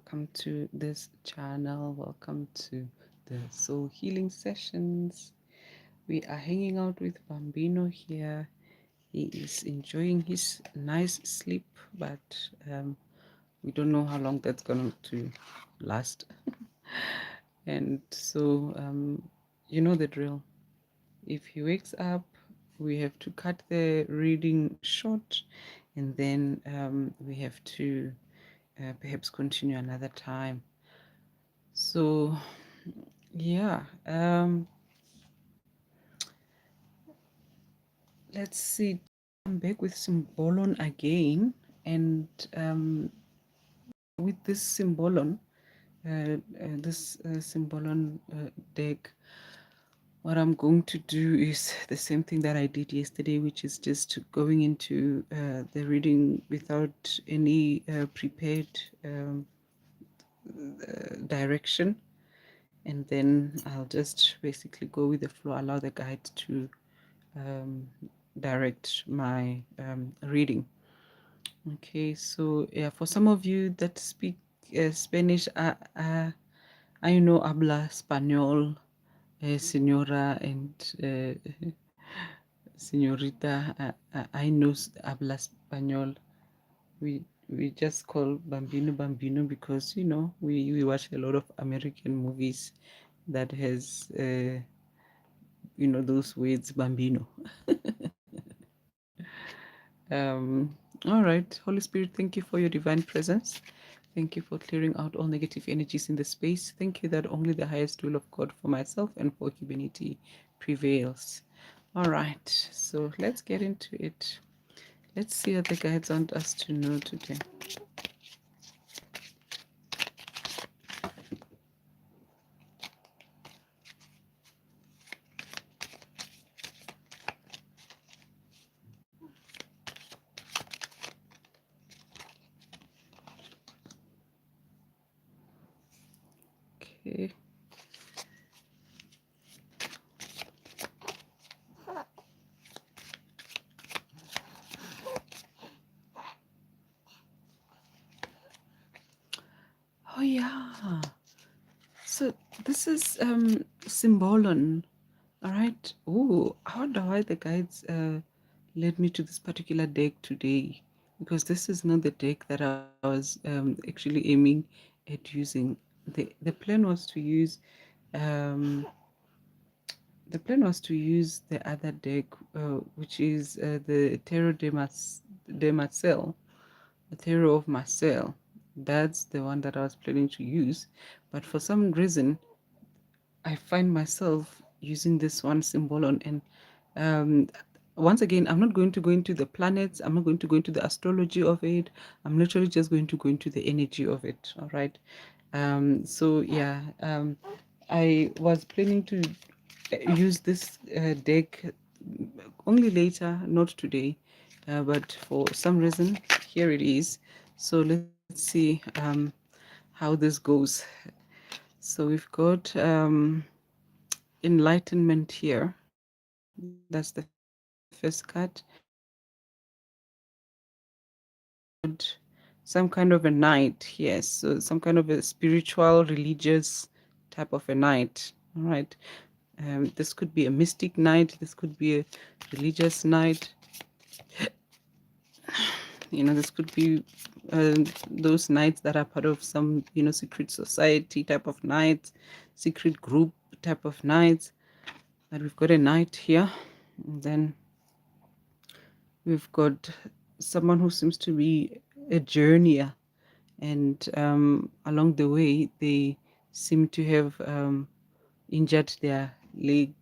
welcome to this channel. Welcome to the Soul Healing Sessions. We are hanging out with Bambino here. He is enjoying his nice sleep, but we don't know how long that's going to last. And so, you know the drill. If he wakes up, we have to cut the reading short, and then we have to perhaps continue another time. So, yeah, let's see. I'm back with Symbolon again, and with this Symbolon, Symbolon deck, what I'm going to do is the same thing that I did yesterday, which is just going into the reading without any prepared direction, and then I'll just basically go with the flow, allow the guide to um, direct my reading. Okay, so yeah, for some of you that speak Spanish, I know habla español, señora and señorita. I know habla español. We just call Bambino Bambino because we watch a lot of American movies that has those words Bambino. All right, Holy Spirit, thank you for your divine presence. Thank you for clearing out all negative energies in the space. Thank you that only the highest will of God for myself and for humanity prevails. All right, so let's get into it. Let's see what the guides want us to know today. Okay. Oh yeah. So this is Symbolon. All right. Oh, I wonder why the guides led me to this particular deck today, because this is not the deck that I was actually aiming at using. The plan was to use um, the other deck, which is the de Marcel, the Tarot of Marcel. That's the one that I was planning to use, but for some reason I find myself using this one symbol on. And um, once again, I'm not going to go into the planets. I'm not going to go into the astrology of it. I'm literally just going to go into the energy of it. All right. So yeah, I was planning to use this deck only later, not today, but for some reason, here it is. So let's see how this goes. So we've got enlightenment here. That's the first card. Some kind of a night, yes. So some kind of a spiritual, religious type of a night. All right. This could be a mystic night. This could be a religious night. This could be those nights that are part of some, secret society type of nights, secret group type of nights. But we've got a night here. And then we've got someone who seems to be a journeyer, and along the way they seem to have injured their leg.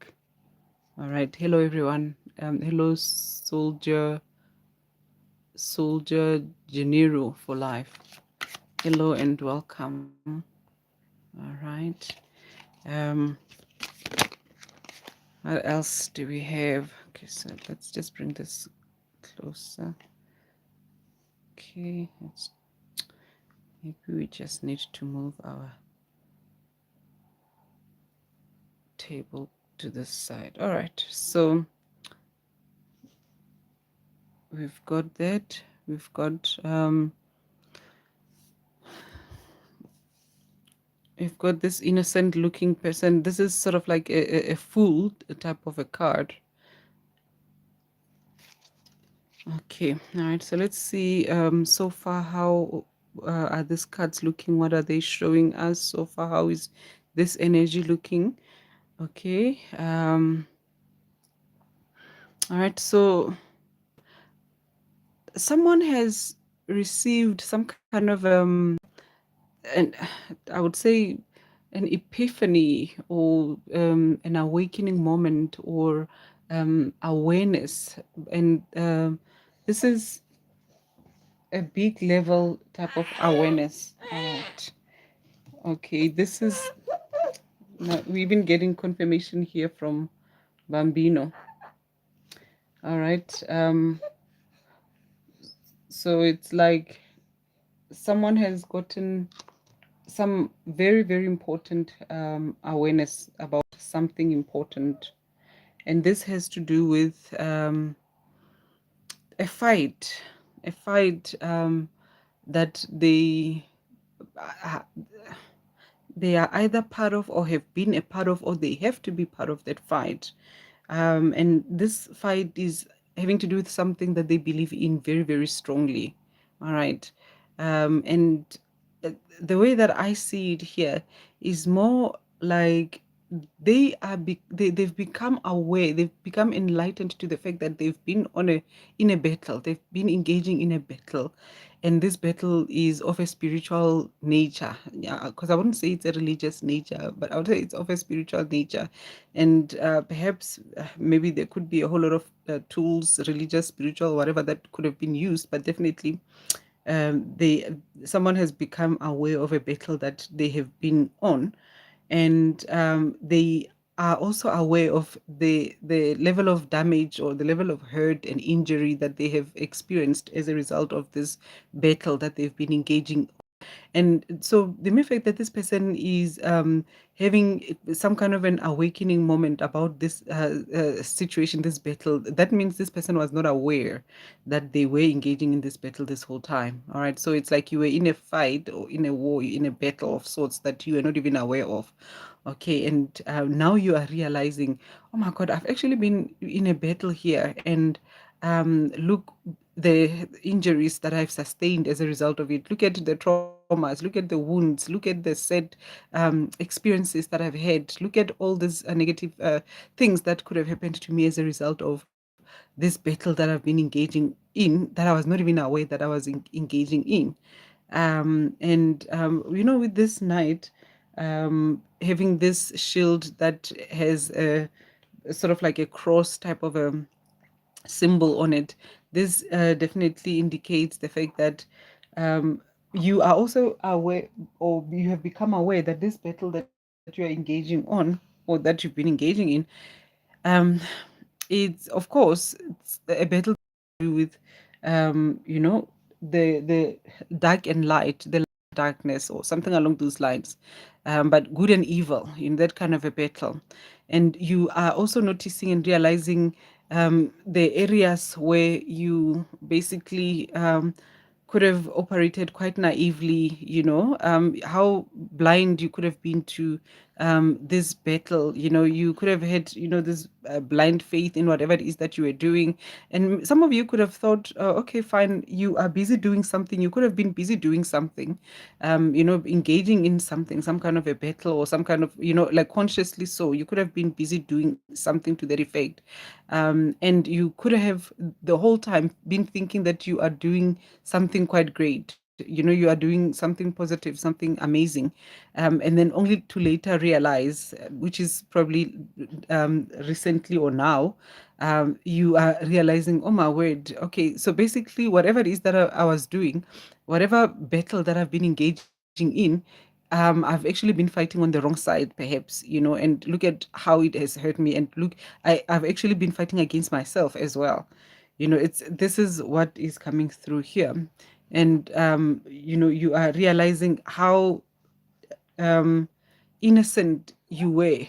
All right, hello everyone. Hello soldier Gennaro for life. Hello and welcome. All right. um what else do we have? Okay, so let's just bring this closer. Okay, maybe we just need to move our table to this side. All right, so we've got that. We've got You've got this innocent looking person. This is sort of like a fool type of a card. Okay, all right. So let's see. So far, how are these cards looking? What are they showing us so far? How is this energy looking? Okay. All right. So someone has received some kind of and I would say an epiphany or an awakening moment or awareness, and this is a big level type of awareness. Alright. Okay, this is we've been getting confirmation here from Bambino. All right. So it's like someone has gotten some very, very important awareness about something important. And this has to do with a fight, a fight that uh, they are either part of or have been a part of or they have to be part of that fight. And this fight is having to do with something that they believe in very, very strongly. All right. And the way that I see it here is more like they've become aware, they've become enlightened to the fact that they've been on a in a battle, they've been engaging in a battle, and this battle is of a spiritual nature. Yeah, because I wouldn't say it's a religious nature, but I would say it's of a spiritual nature. And perhaps maybe there could be a whole lot of tools, religious, spiritual, whatever, that could have been used, but definitely they someone has become aware of a battle that they have been on, and they are also aware of the level of damage or the level of hurt and injury that they have experienced as a result of this battle that they've been engaging. And so the mere fact that this person is having some kind of an awakening moment about this situation, this battle, that means this person was not aware that they were engaging in this battle this whole time. All right. So it's like you were in a fight or in a war, in a battle of sorts that you were not even aware of. Okay. And now you are realizing, oh my God, I've actually been in a battle here. And look, the injuries that I've sustained as a result of it. Look at the traumas, look at the wounds, look at the sad experiences that I've had. Look at all these negative things that could have happened to me as a result of this battle that I've been engaging in that I was not even aware that I was engaging in. With this knight having this shield that has a sort of like a cross type of a symbol on it. This definitely indicates the fact that you are also aware, or you have become aware that this battle that you are engaging on, or that you've been engaging in, um, it's of course it's a battle to do with, the dark and light, the darkness, or something along those lines, but good and evil in that kind of a battle. And you are also noticing and realizing the areas where you basically could have operated quite naively, how blind you could have been to this battle. You could have had, this blind faith in whatever it is that you were doing. And some of you could have thought, okay, fine, you are busy doing something. You could have been busy doing something, engaging in something, some kind of a battle or some kind of, like consciously so. You could have been busy doing something to that effect. And you could have the whole time been thinking that you are doing something quite great. You are doing something positive, something amazing, and then only to later realize, which is probably recently or now, you are realizing, oh my word, okay, so basically whatever it is that I was doing, whatever battle that I've been engaging in, I've actually been fighting on the wrong side, perhaps, and look at how it has hurt me. And look, I've actually been fighting against myself as well. This is what is coming through here. And you are realizing how um innocent you were,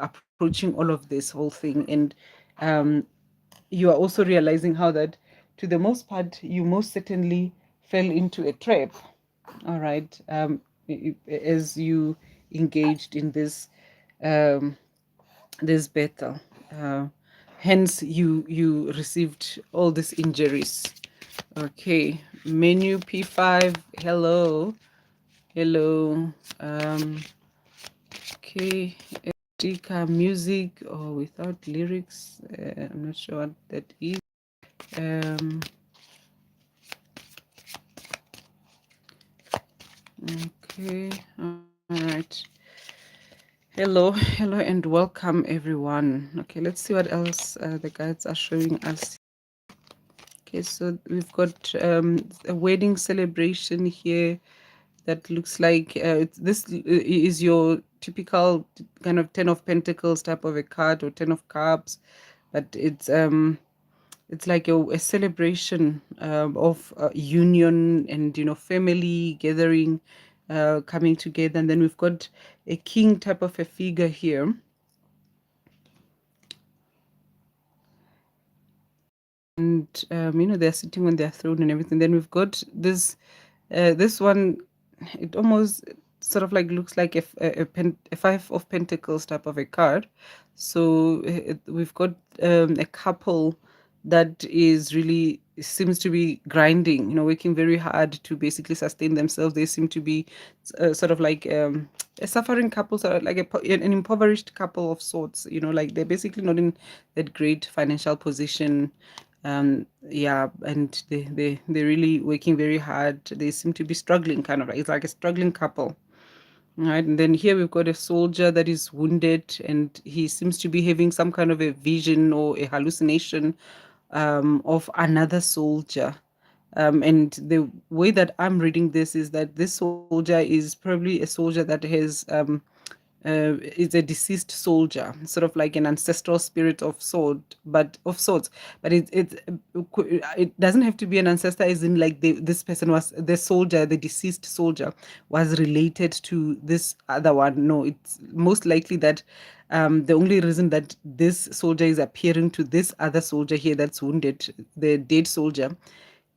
approaching all of this whole thing. And um you are also realizing how that, to the most part, you most certainly fell into a trap. All right. as you engaged in um, this battle. Uh, Hence, you received all these injuries. Okay, menu P5. Hello, hello. Okay, Dika music or without lyrics. I'm not sure what that is. Um, okay, all right. Hello, hello, and welcome everyone. Okay, let's see what else the guides are showing us. Okay, so we've got a wedding celebration here that looks like this is your typical kind of 10 of pentacles type of a card, or 10 of cups, but it's like a celebration of union and family gathering, coming together. And then we've got a king type of a figure here, and they're sitting on their throne and everything. Then we've got this one. It almost sort of like looks like a five of pentacles type of a card. So we've got a couple that is really seems to be grinding, working very hard to basically sustain themselves. They seem to be sort of like a suffering couple, sort of like an impoverished couple of sorts. Like they're basically not in that great financial position. Yeah, and they're really working very hard. They seem to be struggling, kind of like it's like a struggling couple. Right, and then here we've got a soldier that is wounded, and he seems to be having some kind of a vision or a hallucination of another soldier. And the way that I'm reading this is that this soldier is probably a soldier that has is a deceased soldier, sort of like an ancestral spirit of sorts. But it doesn't have to be an ancestor, as in like this person was the soldier, the deceased soldier was related to this other one. No, it's most likely that the only reason that this soldier is appearing to this other soldier here that's wounded, the dead soldier,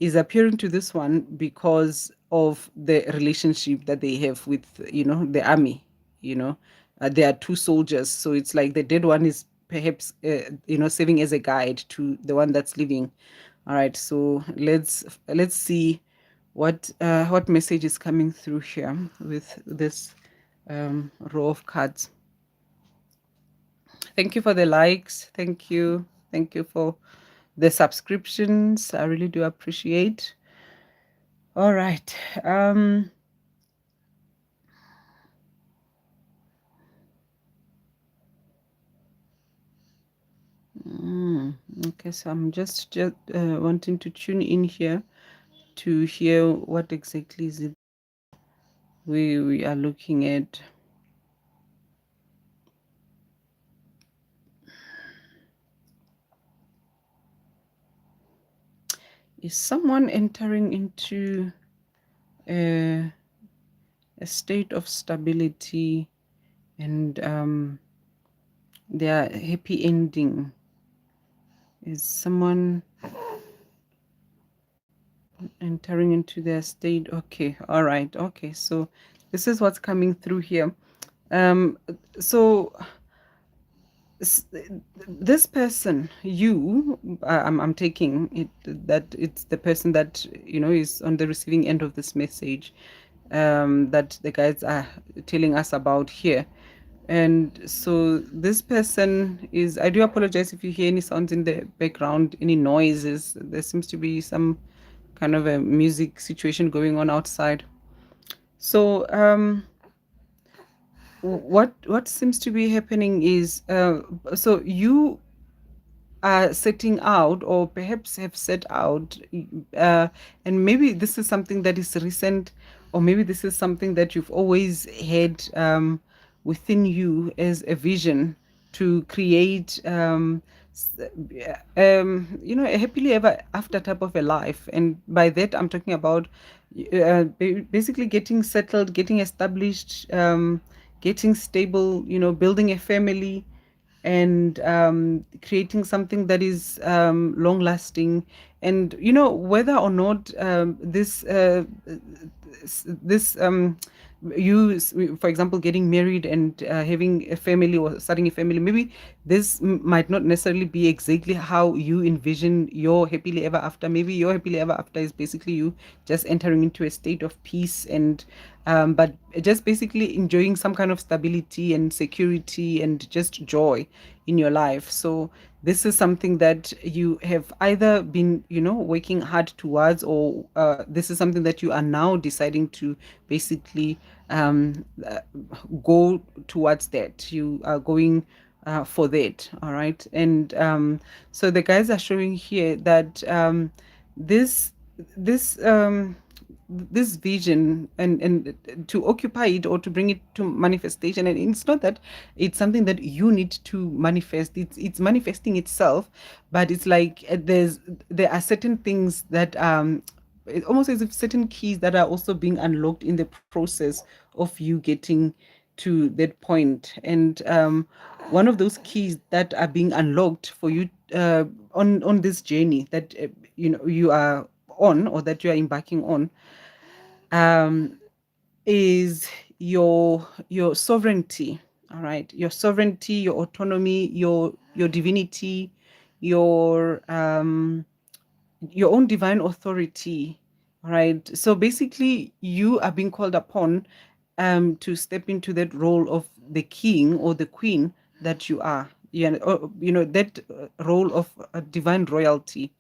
is appearing to this one because of the relationship that they have with the army. you know there are two soldiers, so it's like the dead one is perhaps serving as a guide to the one that's living. All right, so let's see what message is coming through here with this row of cards. Thank you for the likes. Thank you for the subscriptions. I really do appreciate. All right. Okay, so I'm just wanting to tune in here to hear what exactly is it we are looking at. Is someone entering into a, a state of stability and their happy ending? Is someone entering into their state? Okay, all right, okay, so this is what's coming through here. So this person, I'm taking it that it's the person that is on the receiving end of this message, that the guides are telling us about here. And so this person is, I do apologize if you hear any sounds in the background, any noises. There seems to be some kind of a music situation going on outside. So what seems to be happening is, so you are setting out, or perhaps have set out, uh, and maybe this is something that is recent, or maybe this is something that you've always had within you as a vision to create a happily ever after type of a life. And by that I'm talking about basically getting settled, getting established, getting stable, building a family, and creating something that is long lasting. And whether or not this you, for example, getting married and having a family or starting a family, maybe this might not necessarily be exactly how you envision your happily ever after. Maybe your happily ever after is basically you just entering into a state of peace and but just basically enjoying some kind of stability and security and just joy in your life. So this is something that you have either been, working hard towards, or this is something that you are now deciding to basically um, uh, go towards that. You are going for that. All right. And so the guys are showing here that this this this vision and to occupy it or to bring it to manifestation, and it's not that it's something that you need to manifest, it's manifesting itself, but it's like there are certain things that it's almost as if certain keys that are also being unlocked in the process of you getting to that point. And one of those keys that are being unlocked for you on this journey that you are on, or that you are embarking on, um, is your sovereignty. All right, your sovereignty, your autonomy, your divinity, your your own divine authority. All right, so basically you are being called upon to step into that role of the king or the queen that you are. Yeah, or, that role of divine royalty.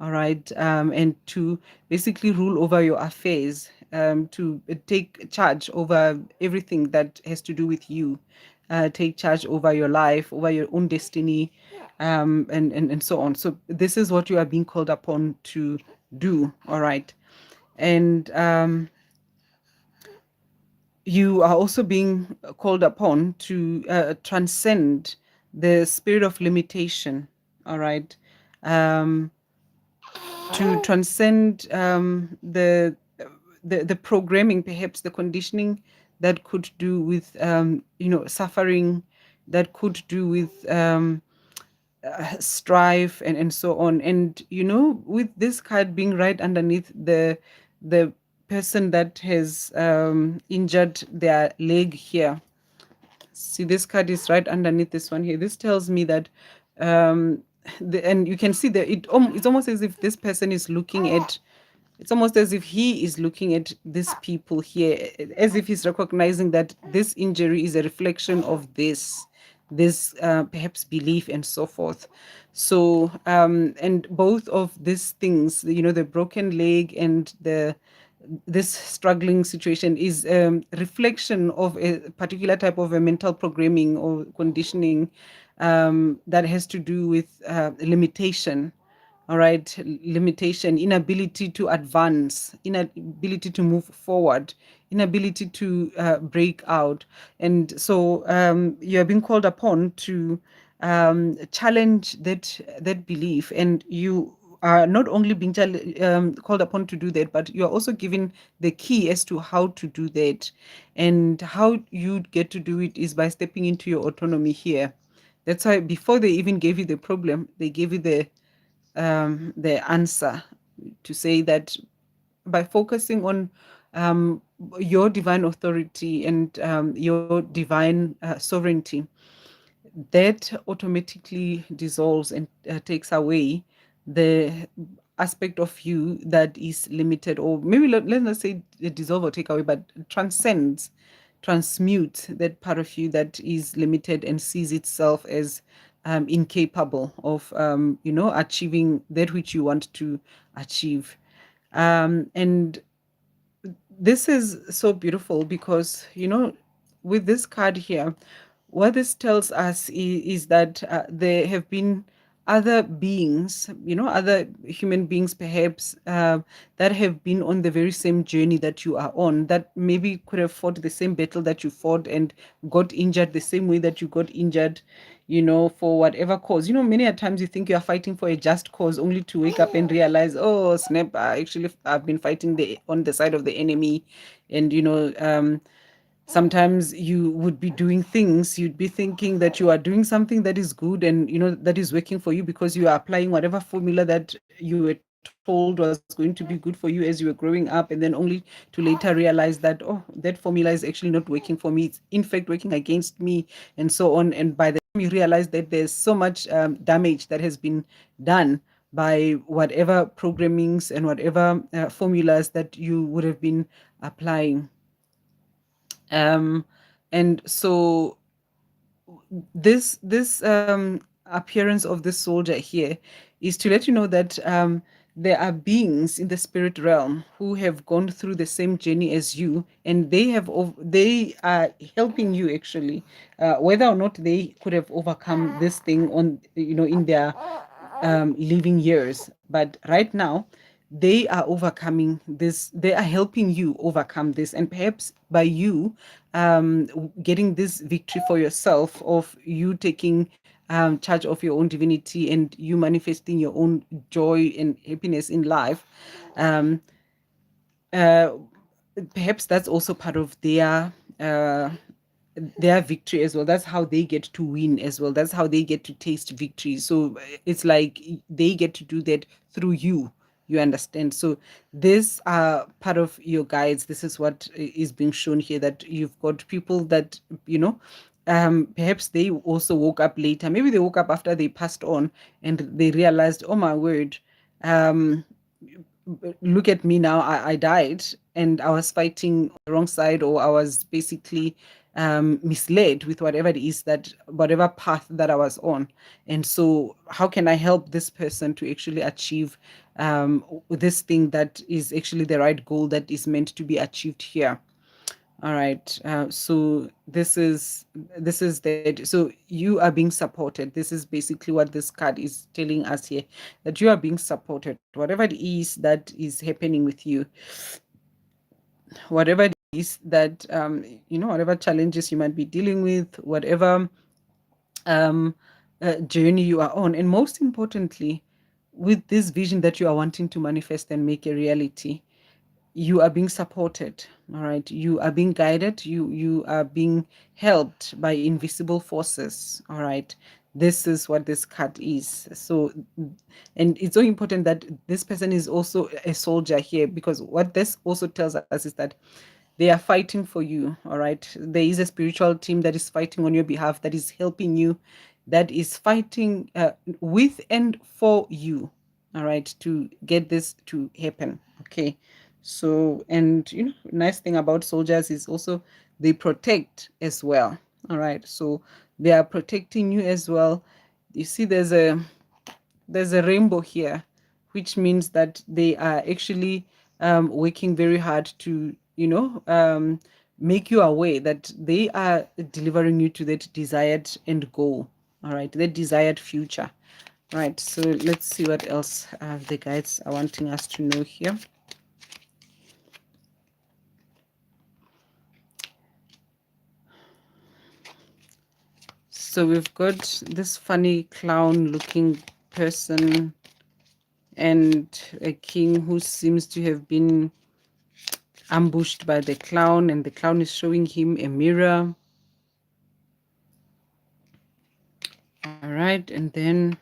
All right, and to basically rule over your affairs, to take charge over everything that has to do with you, take charge over your life, over your own destiny, and so on. So this is what you are being called upon to do. All right, and you are also being called upon to transcend the spirit of limitation. All right. Um, to transcend the programming, perhaps the conditioning that could do with suffering, that could do with strife and so on. And with this card being right underneath the person that has injured their leg here. See, this card is right underneath this one here. This tells me that and you can see that it's almost as if this person is looking at, it's almost as if he is looking at these people here, as if he's recognizing that this injury is a reflection of this perhaps belief and so forth. So and both of these things, the broken leg and the this struggling situation, is reflection of a particular type of a mental programming or conditioning that has to do with limitation. All right, limitation, inability to advance, inability to move forward, inability to break out. And so you are being called upon to challenge that belief, and you are not only being called upon to do that, but you are also given the key as to how to do that. And how you get to do it is by stepping into your autonomy here. That's why before they even gave you the problem, they gave you the answer, to say that by focusing on um, your divine authority and your divine sovereignty, that automatically dissolves and takes away the aspect of you that is limited, or maybe let's not say dissolve or take away, but transcends, transmute that part of you that is limited and sees itself as incapable of achieving that which you want to achieve. And this is so beautiful because, with this card here, what this tells us is that there have been other beings, other human beings perhaps, that have been on the very same journey that you are on, that maybe could have fought the same battle that you fought and got injured the same way that you got injured, for whatever cause. Many a times you think you are fighting for a just cause, only to wake up and realize, oh snap, actually I've been fighting on the side of the enemy. And sometimes you would be doing things, you'd be thinking that you are doing something that is good, and that is working for you because you are applying whatever formula that you were taught told was going to be good for you as you were growing up, and then only to later realize that, oh, that formula is actually not working for me, it's in fact working against me, and so on. And by the time you realize that there's so much damage that has been done by whatever programmings and whatever formulas that you would have been applying. um, and so this appearance of this soldier here is to let you know that there are beings in the spirit realm who have gone through the same journey as you, and they are helping you actually, whether or not they could have overcome this thing on, in their living years, but right now they are overcoming this, they are helping you overcome this, and perhaps by you getting this victory for yourself, of you taking charge of your own divinity and you manifesting your own joy and happiness in life, um, uh, perhaps that's also part of their victory as well. That's how they get to win as well. That's how they get to taste victory. So it's like they get to do that through you. You understand? So this part of your guides. This is what is being shown here, that you've got people that, perhaps they also woke up later. Maybe they woke up after they passed on and they realized, oh my word, um, look at me now, I died and I was fighting on the wrong side, or I was basically misled with whatever it is, that whatever path that I was on. And so how can I help this person to actually achieve this thing that is actually the right goal that is meant to be achieved here? All right. So this is that. So you are being supported. This is basically what this card is telling us here, that you are being supported. Whatever it is that is happening with you, whatever it is that whatever challenges you might be dealing with, whatever um, journey you are on, and most importantly, with this vision that you are wanting to manifest and make a reality, you are being supported. All right, you are being guided, you are being helped by invisible forces. All right, this is what this card is. So, and it's so important that this person is also a soldier here, because what this also tells us is that they are fighting for you. All right, there is a spiritual team that is fighting on your behalf, that is helping you, that is fighting with and for you. All right, to get this to happen. Okay, so, and nice thing about soldiers is also they protect as well. All right, so they are protecting you as well. You see, there's a rainbow here, which means that they are actually working very hard to, make you aware that they are delivering you to that desired end goal. All right, that desired future. Right, so let's see what else the guides are wanting us to know here. So we've got this funny clown looking person and a king who seems to have been ambushed by the clown, and the clown is showing him a mirror. All right, and then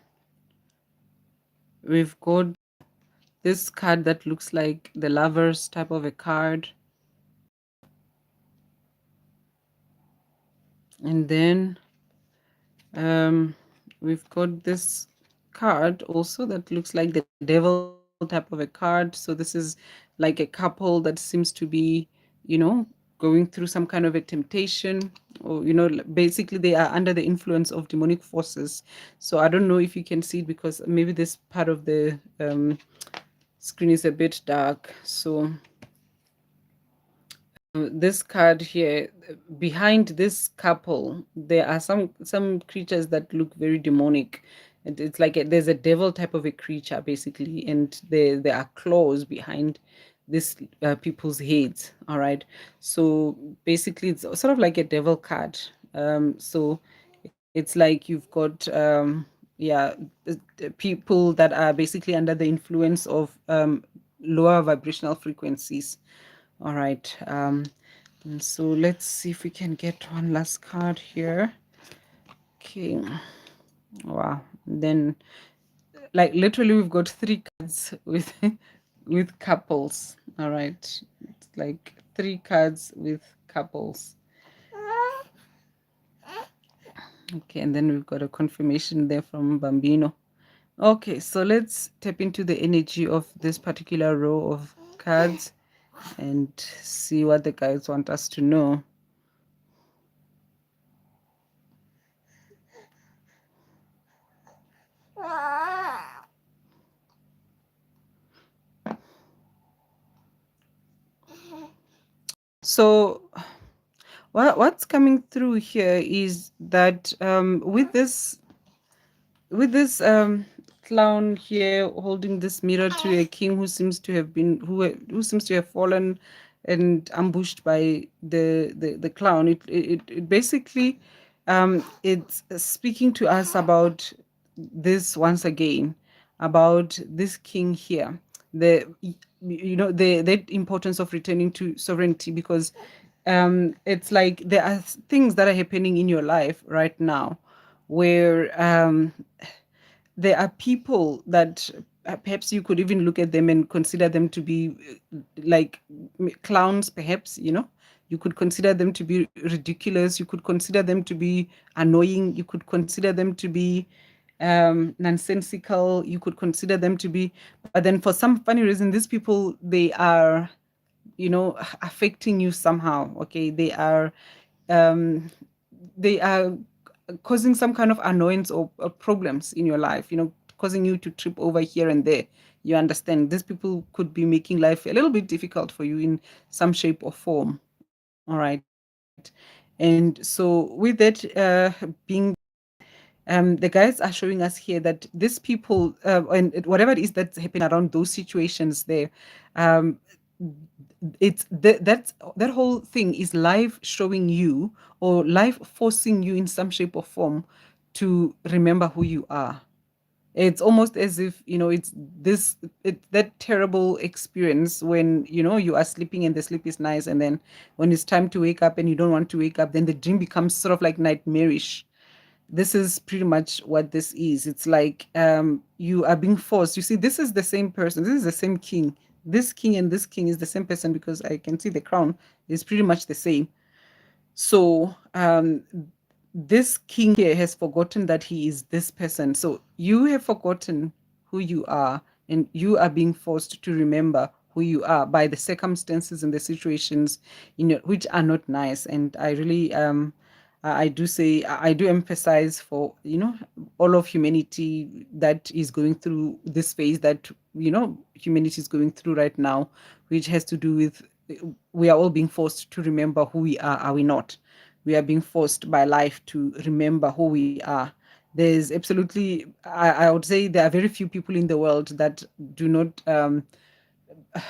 we've got this card that looks like the lovers type of a card. And then we've got this card also that looks like the devil type of a card. So this is like a couple that seems to be, you know, going through some kind of a temptation, or basically they are under the influence of demonic forces. So I don't know if you can see it, because maybe this part of the screen is a bit dark. So this card here, behind this couple there are some creatures that look very demonic. It's like there's a devil type of a creature basically, and there are claws behind this people's heads. All right, so basically it's sort of like a devil card. So it's like you've got yeah, the people that are basically under the influence of lower vibrational frequencies. All right. And so let's see if we can get one last card here. Okay. Wow. Then like literally we've got three cards with with couples. All right, it's like three cards with couples. Okay, and then we've got a confirmation there from Bambino. Okay, so let's tap into the energy of this particular row of cards and see what the guides want us to know. So what's coming through here is that with this clown here holding this mirror to a king who seems to have been who seems to have fallen and ambushed by the clown, it basically it's speaking to us about this once again, about this king here, the the importance of returning to sovereignty, because it's like there are things that are happening in your life right now where there are people that perhaps you could even look at them and consider them to be like clowns, perhaps, you could consider them to be ridiculous, you could consider them to be annoying, you could consider them to be nonsensical, you could consider them to be, but then for some funny reason these people, they are affecting you somehow. Okay, um they are causing some kind of annoyance or problems in your life, causing you to trip over here and there. You understand, these people could be making life a little bit difficult for you in some shape or form. All right. And so with that being, the guys are showing us here that these people, and whatever it is that's happening around those situations there, um, that whole thing is life showing you, or life forcing you in some shape or form to remember who you are. It's almost as if, it's that terrible experience when you are sleeping and the sleep is nice, and then when it's time to wake up and you don't want to wake up, then the dream becomes sort of like nightmarish. This is pretty much what this is. It's like you are being forced. You see, this is the same person. This is the same king. This king and this king is the same person, because I can see the crown is pretty much the same. So this king here has forgotten that he is this person. So you have forgotten who you are, and you are being forced to remember who you are by the circumstances and the situations, which are not nice. And I really I do say, I do emphasize for all of humanity that is going through this phase that humanity is going through right now, which has to do with, we are all being forced to remember who we are we not? We are being forced by life to remember who we are. There's absolutely, I would say there are very few people in the world that do not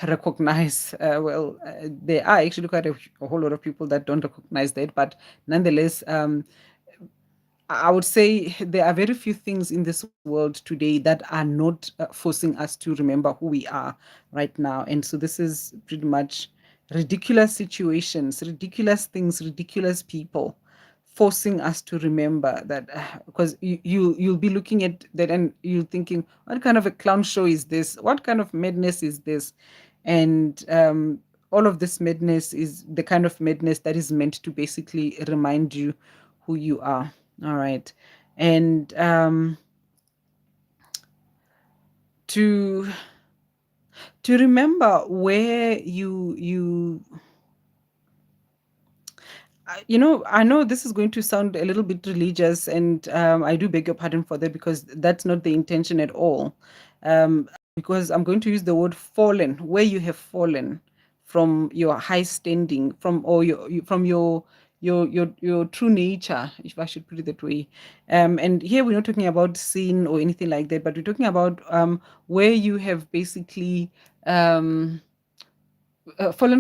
recognize, there are actually quite a whole lot of people that don't recognize that, but nonetheless, I would say there are very few things in this world today that are not forcing us to remember who we are right now. And so this is pretty much ridiculous situations, ridiculous things, ridiculous people forcing us to remember that, because you'll be looking at that and you're thinking, what kind of a clown show is this? What kind of madness is this? And all of this madness is the kind of madness that is meant to basically remind you who you are. All right. And to remember where I know this is going to sound a little bit religious, and I do beg your pardon for that, because that's not the intention at all. Because I'm going to use the word fallen, where you have fallen from your high standing, from, or from your true nature, if I should put it that way. And here we're not talking about sin or anything like that, but we're talking about where you have basically fallen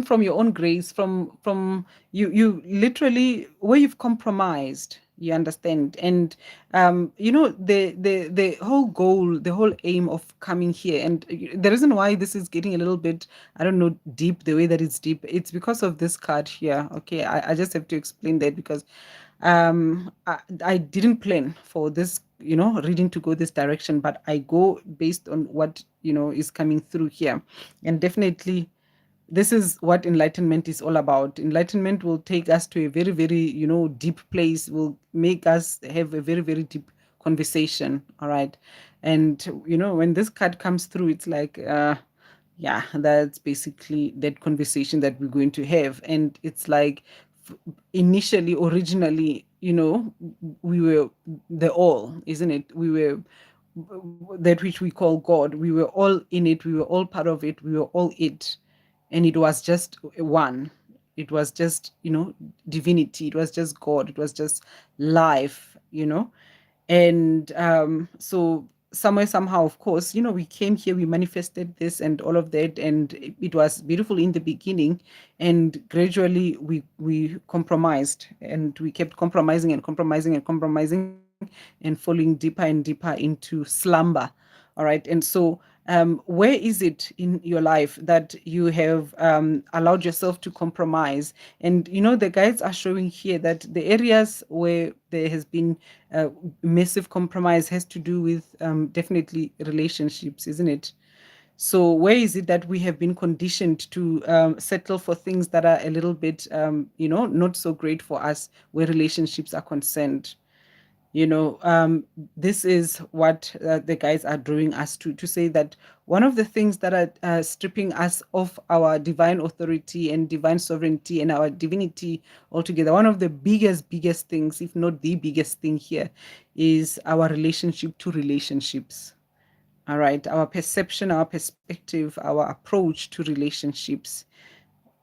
from your own grace, from you literally, where you've compromised, You understand? And the whole goal, the whole aim of coming here, and the reason why this is getting a little bit, I don't know, deep the way that it's deep, it's because of this card here. Okay, I just have to explain that because I didn't plan for this, reading to go this direction, but I go based on what is coming through here. And definitely this is what enlightenment is all about. Enlightenment will take us to a very, very, deep place, will make us have a very, very deep conversation. All right. And, when this card comes through, it's like, yeah, that's basically that conversation that we're going to have. And it's like, initially, originally, we were the all, isn't it? We were that which we call God. We were all in it. We were all part of it. We were all it. And it was just one. It was just, divinity. It was just God. It was just life. And so somewhere, somehow, of course, we came here, we manifested this and all of that. And it was beautiful in the beginning. And gradually we compromised, and we kept compromising and compromising and compromising and falling deeper and deeper into slumber. All right. And so where is it in your life that you have allowed yourself to compromise? And the guides are showing here that the areas where there has been massive compromise has to do with definitely relationships, isn't it? So where is it that we have been conditioned to settle for things that are a little bit, not so great for us where relationships are concerned? you know um, this is what the guys are drawing us to say that one of the things that are stripping us of our divine authority and divine sovereignty and our divinity altogether, one of the biggest things, if not the biggest thing here, is our relationship to relationships. All right, our perception, our perspective, our approach to relationships.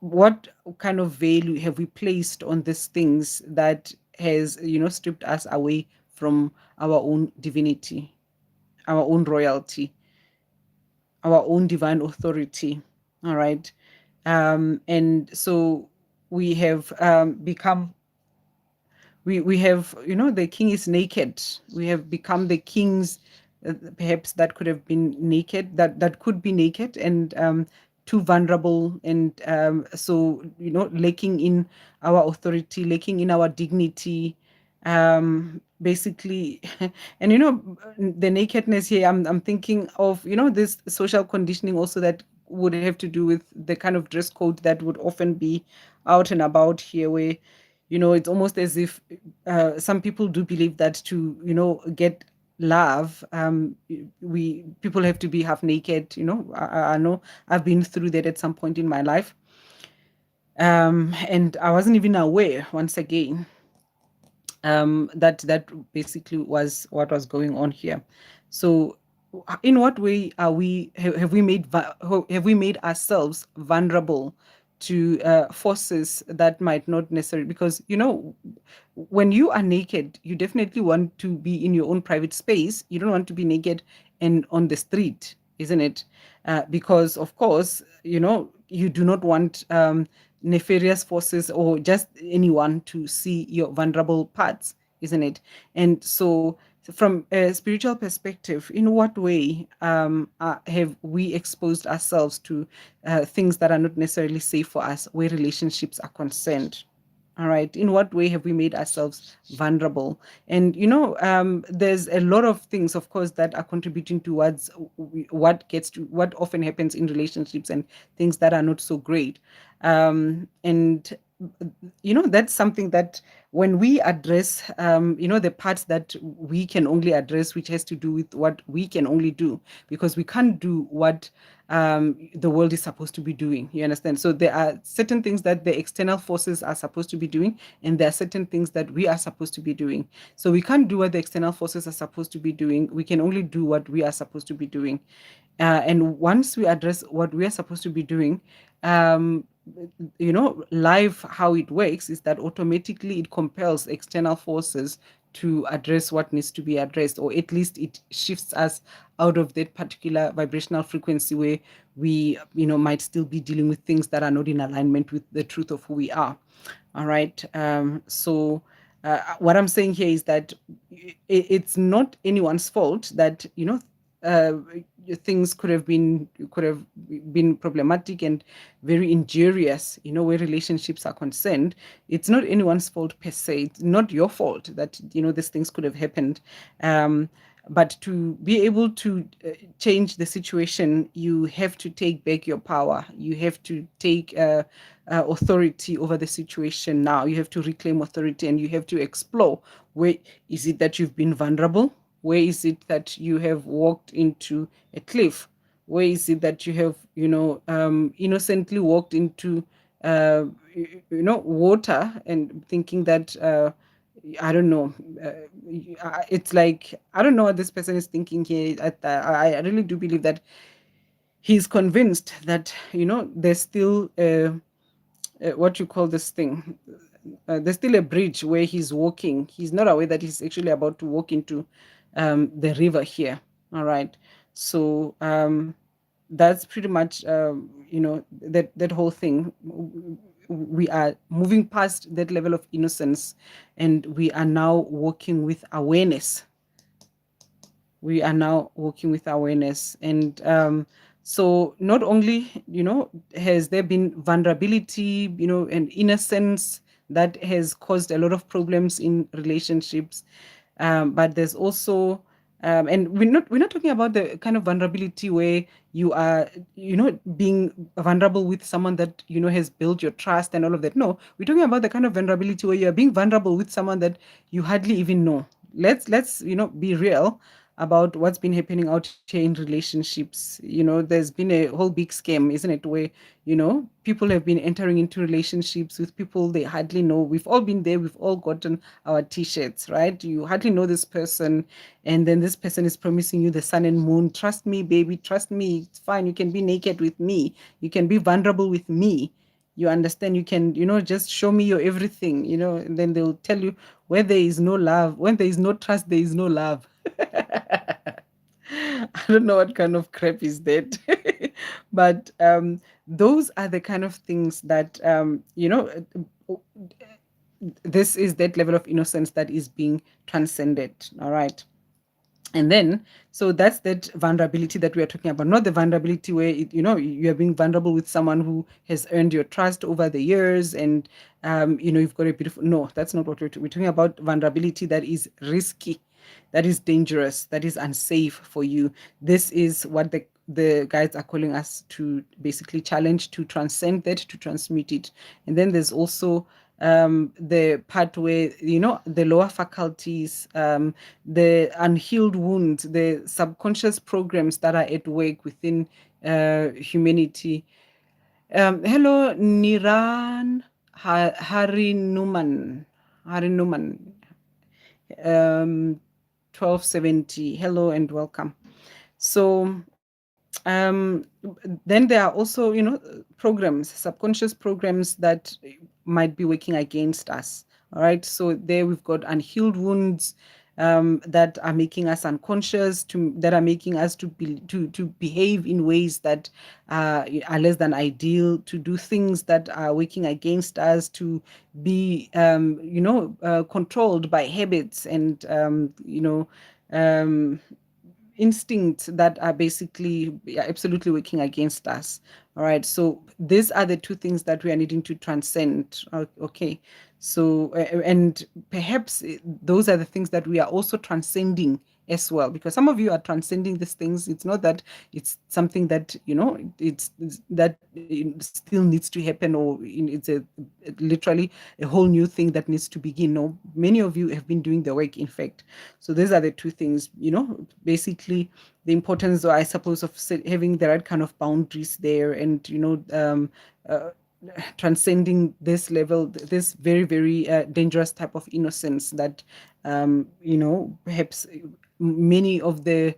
What kind of value have we placed on these things that has stripped us away from our own divinity, our own royalty, our own divine authority? All right. And so we have become, we have, the king is naked. We have become the kings, perhaps that could have been naked, that could be naked, and too vulnerable, and so lacking in our authority, lacking in our dignity, basically. And the nakedness here, I'm thinking of this social conditioning also that would have to do with the kind of dress code that would often be out and about here, where it's almost as if some people do believe that to get love, we people have to be half naked. I know I've been through that at some point in my life, and I wasn't even aware, once again, that basically was what was going on here. So in what way are we have we made have we made ourselves vulnerable to forces that might not necessarily, because when you are naked, you definitely want to be in your own private space. You don't want to be naked and on the street, isn't it? Because of course, you do not want nefarious forces or just anyone to see your vulnerable parts, isn't it? And so, from a spiritual perspective, in what way have we exposed ourselves to things that are not necessarily safe for us where relationships are concerned? All right. In what way have we made ourselves vulnerable? And, there's a lot of things, of course, that are contributing towards what often happens in relationships and things that are not so great. And that's something that when we address the parts that we can only address, which has to do with what we can only do, because we can't do what the world is supposed to be doing. You understand? So there are certain things that the external forces are supposed to be doing, and there are certain things that we are supposed to be doing. So we can't do what the external forces are supposed to be doing. We can only do what we are supposed to be doing. And once we address what we are supposed to be doing, um, life, how it works is that automatically it compels external forces to address what needs to be addressed, or at least it shifts us out of that particular vibrational frequency where we might still be dealing with things that are not in alignment with the truth of who we are. All right. So what I'm saying here is that it's not anyone's fault that uh, things could have been problematic and very injurious, where relationships are concerned. It's not anyone's fault per se. It's not your fault that these things could have happened. Um, but to be able to change the situation, you have to take back your power. You have to take authority over the situation now. You have to reclaim authority, and you have to explore, where is it that you've been vulnerable? Where is it that you have walked into a cliff? Where is it that you have, innocently walked into, water, and thinking that, I don't know. It's like, I don't know what this person is thinking here. I really do believe that he's convinced that, there's still what you call this thing. There's still a bridge where he's walking. He's not aware that he's actually about to walk into the river here. All right. So that's pretty much, that whole thing. We are moving past that level of innocence, and we are now walking with awareness. We are now working with awareness. And so not only has there been vulnerability, and innocence that has caused a lot of problems in relationships, but there's also and we're not talking about the kind of vulnerability where you are being vulnerable with someone that has built your trust and all of that. No, we're talking about the kind of vulnerability where you're being vulnerable with someone that you hardly even know. Let's be real about what's been happening out here in relationships. There's been a whole big scam, isn't it, where people have been entering into relationships with people they hardly know. We've all been there. We've all gotten our t-shirts, right? You hardly know this person, and then this person is promising you the sun and moon. Trust me, baby, trust me, it's fine. You can be naked with me. You can be vulnerable with me. You understand? You can just show me your everything. And then they'll tell you, where there is no love, when there is no trust, there is no love. I don't know what kind of crap is that. But those are the kind of things that this is that level of innocence that is being transcended. All right. And then, so that's that vulnerability that we are talking about, not the vulnerability where you are being vulnerable with someone who has earned your trust over the years, and you've got a beautiful. No, that's not what we're talking about. Vulnerability that is risky, that is dangerous, that is unsafe for you. This is what the guides are calling us to basically challenge, to transcend that, to transmute it. And then there's also the part where the lower faculties, the unhealed wounds, the subconscious programs that are at work within humanity. Hello, Niran Hari Numan. Hari Numan. 1270. Hello and welcome. So then there are also programs, subconscious programs that might be working against us. All right, so there we've got unhealed wounds that are making us unconscious, that are making us to behave in ways that are less than ideal, to do things that are working against us, to be controlled by habits and um, instincts that are basically absolutely working against us. All right, so these are the two things that we are needing to transcend. Okay, so and perhaps those are the things that we are also transcending as well, because some of you are transcending these things. It's not that it's something that it's that it still needs to happen, or it's literally a whole new thing that needs to begin. No, many of you have been doing the work, in fact. So these are the two things, basically the importance, I suppose, of having the right kind of boundaries there, and transcending this level, this very, very dangerous type of innocence that perhaps many of the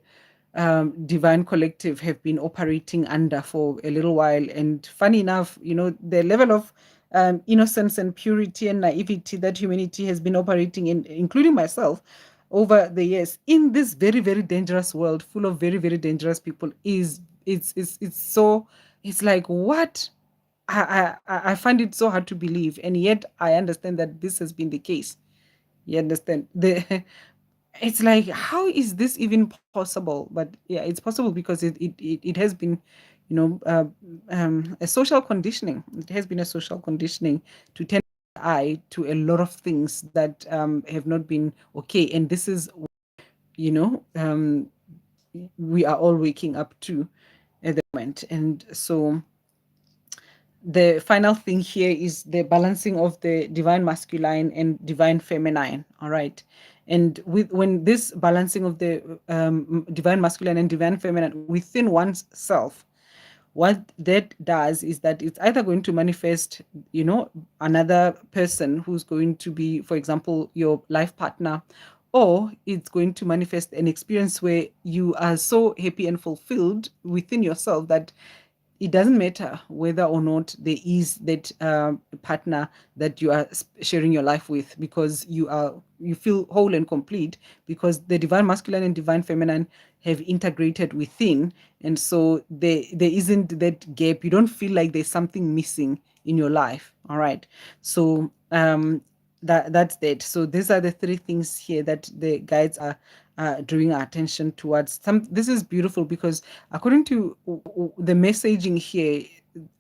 divine collective have been operating under for a little while. And funny enough, the level of innocence and purity and naivety that humanity has been operating in, including myself, over the years, in this very, very dangerous world full of very, very dangerous people, is it's so, it's like, what? I find it so hard to believe, and yet I understand that this has been the case. You understand? It's like, how is this even possible? But yeah, it's possible because it has been, you know, a social conditioning. It has been a social conditioning to tend eye to a lot of things that have not been okay. And this is, you know, we are all waking up to at the moment. And so the final thing here is the balancing of the divine masculine and divine feminine. All right. And with when this balancing of the divine masculine and divine feminine within one's self, what that does is that it's either going to manifest, you know, another person who's going to be, for example, your life partner, or it's going to manifest an experience where you are so happy and fulfilled within yourself that it doesn't matter whether or not there is that partner that you are sharing your life with, because you feel whole and complete, because the divine masculine and divine feminine have integrated within. And so there isn't that gap. You don't feel like there's something missing in your life. All right. So that's that. So these are the three things here that the guides are drawing our attention towards. This is beautiful because according to the messaging here,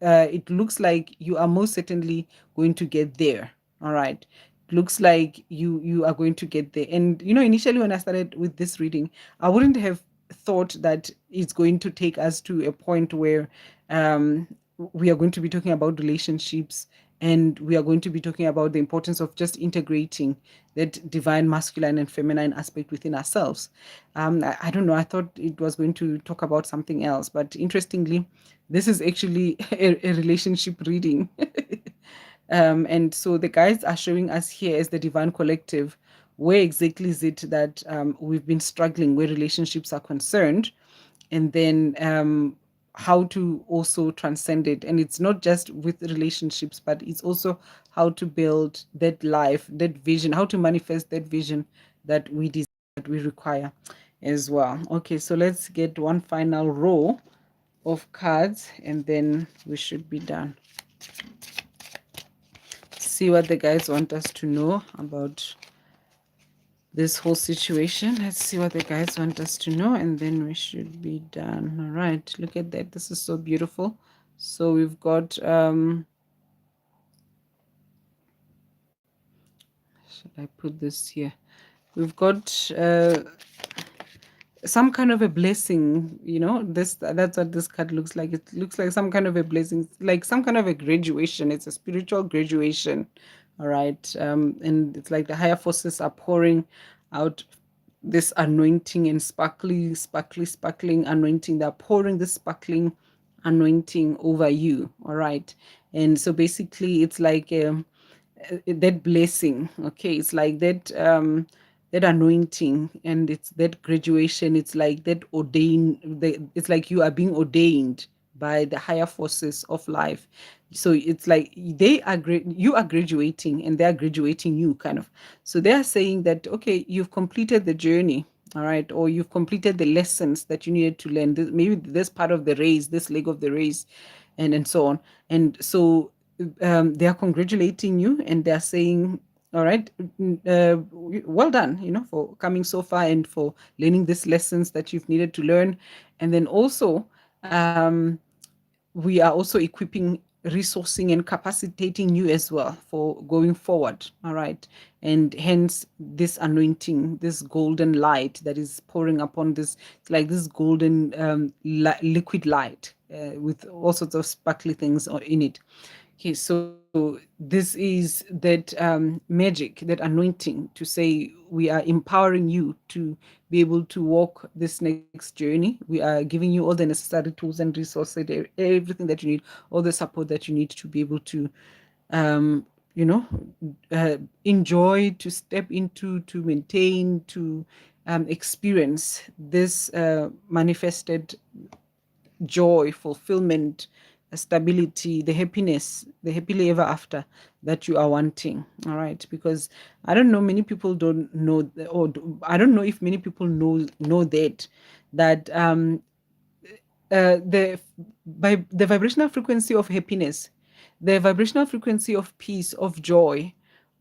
it looks like you are most certainly going to get there. All right. Looks like you are going to get there. And you know, initially when I started with this reading, I wouldn't have thought that it's going to take us to a point where um, we are going to be talking about relationships, and we are going to be talking about the importance of just integrating that divine masculine and feminine aspect within ourselves. I don't know. I thought it was going to talk about something else, but interestingly, this is actually a relationship reading. And so the guides are showing us here as the divine collective, where exactly is it that we've been struggling where relationships are concerned, and then how to also transcend it. And it's not just with relationships, but it's also how to build that life, that vision, how to manifest that vision that we desire, that we require as well. Okay, so let's get one final row of cards and then we should be done. See what the guys want us to know about this whole situation. Let's see what the guys want us to know, and then we should be done. All right, look at that. This is so beautiful. So we've got should I put this here? We've got some kind of a blessing, you know. That's what this card looks like. It looks like some kind of a blessing, like some kind of a graduation. It's a spiritual graduation. All right. And it's like the higher forces are pouring out this anointing and sparkling anointing. They're pouring this sparkling anointing over you. All right. And so basically it's like that blessing. Okay, it's like that that anointing, and it's that graduation. It's like that it's like you are being ordained by the higher forces of life. So it's like you are graduating and they are graduating you, kind of. So they are saying that, okay, you've completed the journey. All right, or you've completed the lessons that you needed to learn. Maybe this part of the race, this leg of the race, and so on. And so they are congratulating you, and they are saying, all right, well done, you know, for coming so far and for learning these lessons that you've needed to learn. And then also we are also equipping, resourcing and capacitating you as well for going forward. All right. And hence this anointing, this golden light that is pouring upon this, it's like this golden liquid light with all sorts of sparkly things in it. Okay, so this is that magic, that anointing to say we are empowering you to be able to walk this next journey. We are giving you all the necessary tools and resources, everything that you need, all the support that you need to be able to, you know, enjoy, to step into, to maintain, to experience this manifested joy, fulfillment, stability, the happiness, the happily ever after that you are wanting. All right, because I don't know, many people don't know, I don't know if many people know that the by the vibrational frequency of happiness, the vibrational frequency of peace, of joy,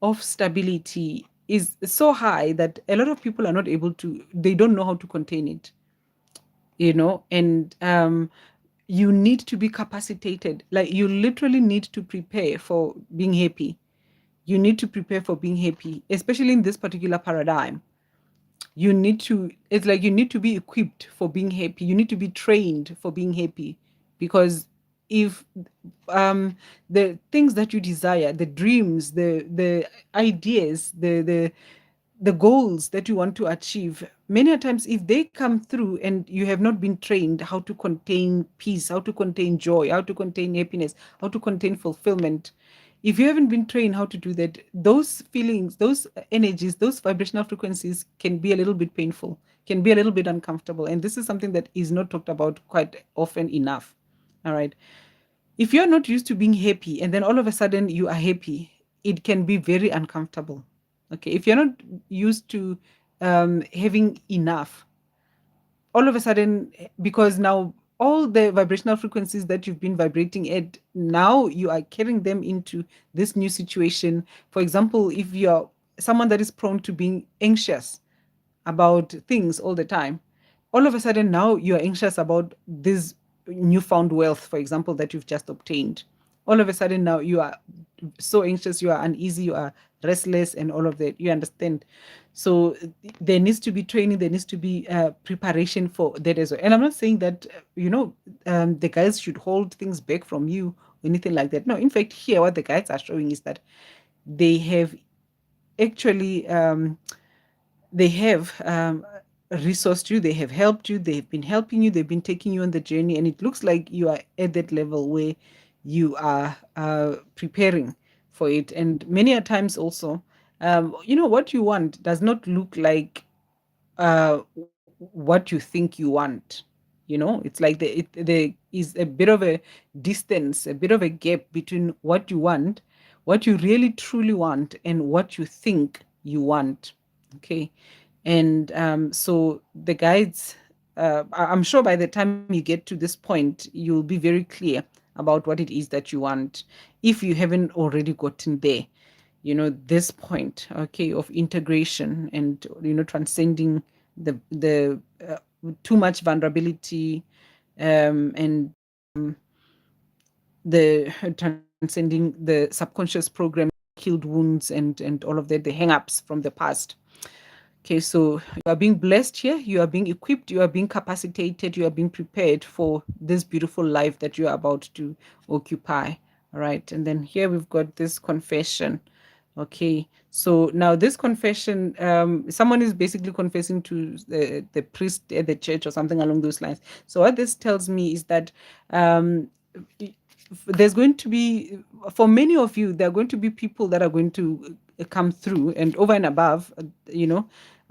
of stability, is so high that a lot of people are not able to, they don't know how to contain it, and you need to be capacitated. Like, you literally need to prepare for being happy. You need to prepare for being happy, especially in this particular paradigm. You need to, it's like you need to be equipped for being happy. You need to be trained for being happy, because if the things that you desire, the dreams, the ideas, the goals that you want to achieve, many a times, if they come through and you have not been trained how to contain peace, how to contain joy, how to contain happiness, how to contain fulfillment, if you haven't been trained how to do that, those feelings, those energies, those vibrational frequencies can be a little bit painful, can be a little bit uncomfortable. And this is something that is not talked about quite often enough. All right. If you're not used to being happy and then all of a sudden you are happy, it can be very uncomfortable. Okay. If you're not used to having enough, all of a sudden, because now all the vibrational frequencies that you've been vibrating at, now you are carrying them into this new situation. For example, if you're someone that is prone to being anxious about things all the time, all of a sudden now you're anxious about this newfound wealth, for example, that you've just obtained. All of a sudden now you are so anxious, you are uneasy, you are restless, and all of that. You understand? So there needs to be training, there needs to be preparation for that as well. And I'm not saying that the guys should hold things back from you or anything like that. No, in fact, here what the guys are showing is that they have actually they have resourced you, they have helped you, they've been helping you, they've been taking you on the journey, and it looks like you are at that level where you are preparing for it. And many a times also, what you want does not look like what you think you want. It's like there is a bit of a distance, a bit of a gap between what you want, what you really truly want, and what you think you want. Okay. And so the guides, I'm sure by the time you get to this point, you'll be very clear about what it is that you want, if you haven't already gotten there. This point, okay, of integration and transcending the too much vulnerability, and the transcending the subconscious program, healed wounds, and all of that, the hang-ups from the past. Okay, so you are being blessed here, you are being equipped, you are being capacitated, you are being prepared for this beautiful life that you are about to occupy. All right, and then here we've got this confession. Okay, so now this confession, someone is basically confessing to the priest at the church or something along those lines. So what this tells me is that there's going to be, for many of you, there are going to be people that are going to come through, and over and above,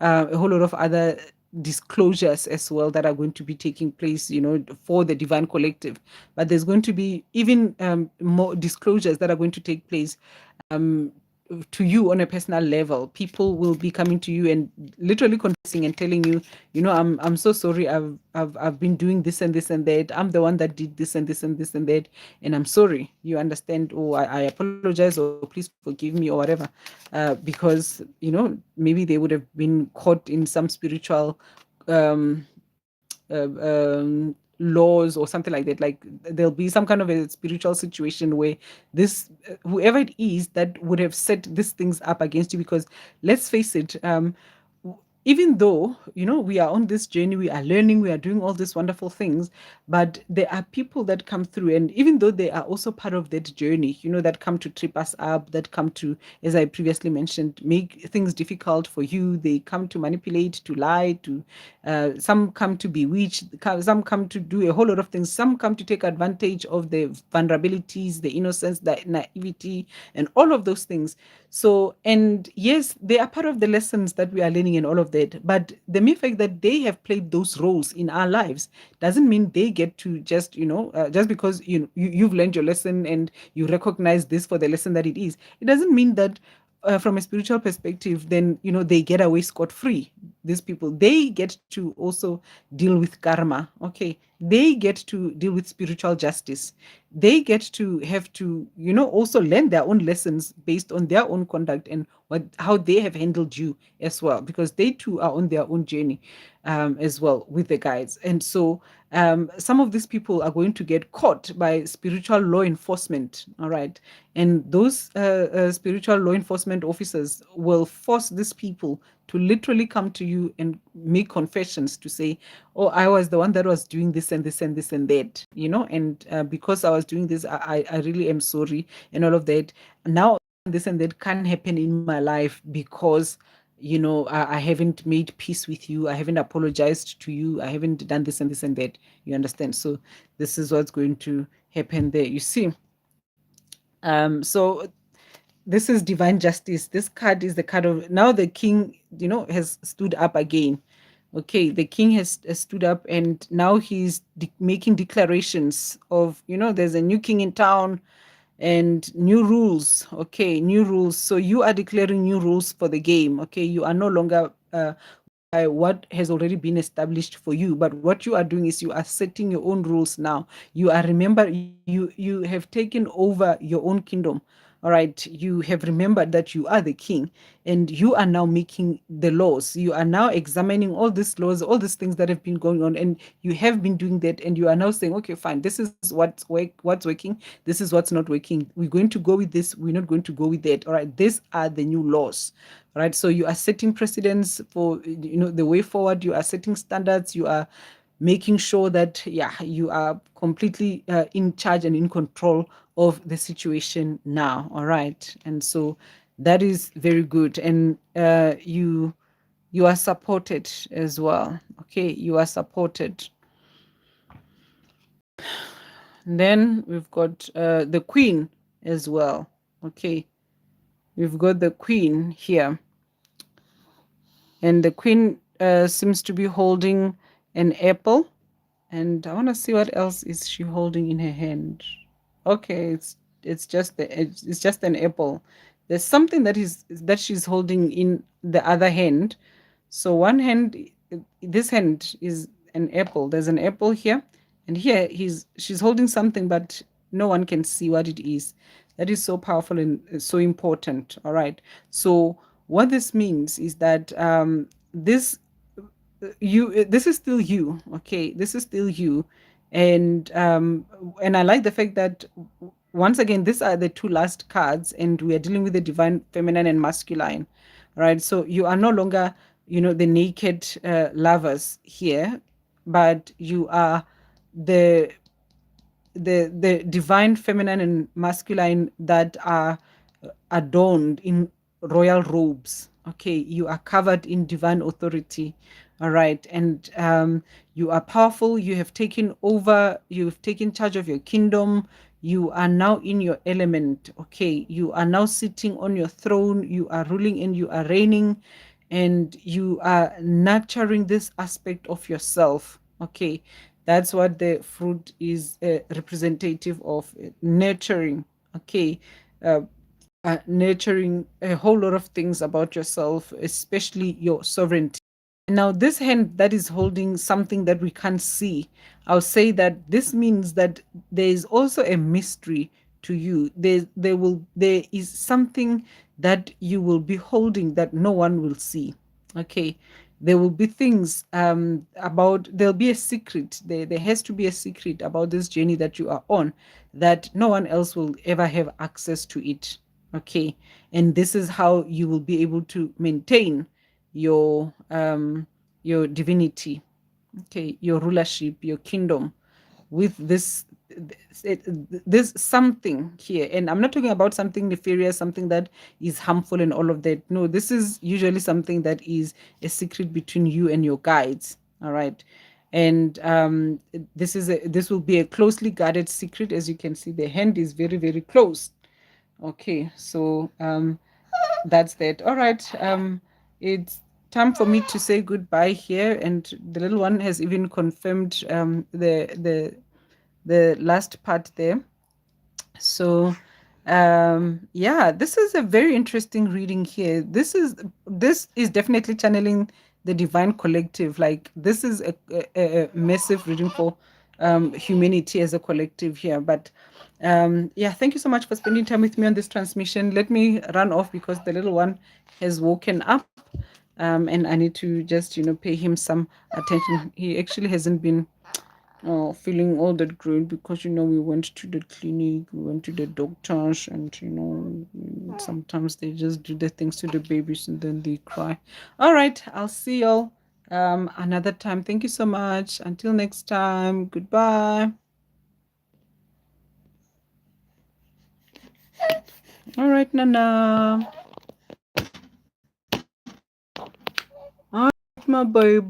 a whole lot of other disclosures as well that are going to be taking place, for the divine collective. But there's going to be even more disclosures that are going to take place um, to you on a personal level. People will be coming to you and literally confessing and telling you, I'm so sorry. I've been doing this and this and that. I'm the one that did this and this and this and that, and I'm sorry. You understand? Oh, I apologize, or please forgive me, or whatever, because maybe they would have been caught in some spiritual laws or something like that. Like, there'll be some kind of a spiritual situation where this whoever it is that would have set these things up against you, because let's face it, even though we are on this journey, we are learning, we are doing all these wonderful things, but there are people that come through, and even though they are also part of that journey, that come to trip us up, that come to, as I previously mentioned, make things difficult for you. They come to manipulate, to lie, to some come to bewitch, some come to do a whole lot of things, some come to take advantage of the vulnerabilities, the innocence, the naivety, and all of those things. So, and yes, they are part of the lessons that we are learning and all of that. But the mere fact that they have played those roles in our lives doesn't mean they get to just, just because you've learned your lesson and you recognize this for the lesson that it is. It doesn't mean that from a spiritual perspective, then they get away scot free. These people, they get to also deal with karma. Okay, they get to deal with spiritual justice. they get to have to, also learn their own lessons based on their own conduct and how they have handled you as well, because they too are on their own journey as well with the guides. And so some of these people are going to get caught by spiritual law enforcement. All right. And those spiritual law enforcement officers will force these people to literally come to you and make confessions to say, oh, I was the one that was doing this and this and this and that, and because I was doing this, I really am sorry, and all of that. Now this and that can happen in my life because I haven't made peace with you, I haven't apologized to you, I haven't done this and this and that. You understand? So this is what's going to happen there, you see. So this is divine justice. This card is the card of, now the king, has stood up again. Okay, the king has stood up, and now he's making declarations of, there's a new king in town and new rules. Okay, new rules. So you are declaring new rules for the game. Okay, you are no longer by what has already been established for you, but what you are doing is you are setting your own rules now. You are, remember, you have taken over your own kingdom. All right, you have remembered that you are the king, and you are now making the laws. You are now examining all these laws, all these things that have been going on, and you have been doing that, and you are now saying, okay, fine, this is what's working, this is what's not working. We're going to go with this, we're not going to go with that. All right, these are the new laws. Right, so you are setting precedents for, the way forward. You are setting standards. You are making sure that, yeah, you are completely in charge and in control of the situation now. All right, and so that is very good. And you are supported as well. Okay, you are supported. And then we've got the queen as well. Okay, we've got the queen here, and the queen seems to be holding an apple, and I want to see what else is she holding in her hand. Okay, it's just an apple. There's something that she's holding in the other hand. So one hand, this hand is an apple. There's an apple here, and here she's holding something, but no one can see what it is. That is so powerful and so important. All right. So what this means is that this is still you. Okay, this is still you. And I like the fact that, once again, these are the two last cards, and we are dealing with the divine feminine and masculine, right? So you are no longer, the naked lovers here, but you are the the divine feminine and masculine that are adorned in royal robes. Okay, you are covered in divine authority. All right, and you are powerful. You have taken over. You've taken charge of your kingdom. You are now in your element. Okay, you are now sitting on your throne. You are ruling and you are reigning, and you are nurturing this aspect of yourself. Okay, that's what the fruit is representative of, nurturing. Okay, uh, nurturing a whole lot of things about yourself, especially your sovereignty. Now, this hand that is holding something that we can't see, I'll say that this means that there is also a mystery to you. There is something that you will be holding that no one will see. Okay. There will be things about, there'll be a secret. There has to be a secret about this journey that you are on, that no one else will ever have access to it. Okay. And this is how you will be able to maintain your divinity. Okay, your rulership, your kingdom, with this something here. And I'm not talking about something nefarious, something that is harmful and all of that. No, this is usually something that is a secret between you and your guides. All right. And this will be a closely guarded secret. As you can see, the hand is very, very close. Okay, so that's that. All right. It's time for me to say goodbye here, and the little one has even confirmed the last part there. So yeah, this is a very interesting reading here. This is definitely channeling the divine collective. Like, this is a massive reading for humanity as a collective here. But yeah, thank you so much for spending time with me on this transmission. Let me run off because the little one has woken up, and I need to just pay him some attention. He actually hasn't been feeling all that great because we went to the clinic, we went to the doctors, and sometimes they just do the things to the babies and then they cry. All right, I'll see y'all another time. Thank you so much. Until next time, goodbye. All right, Nana. All right, my baby.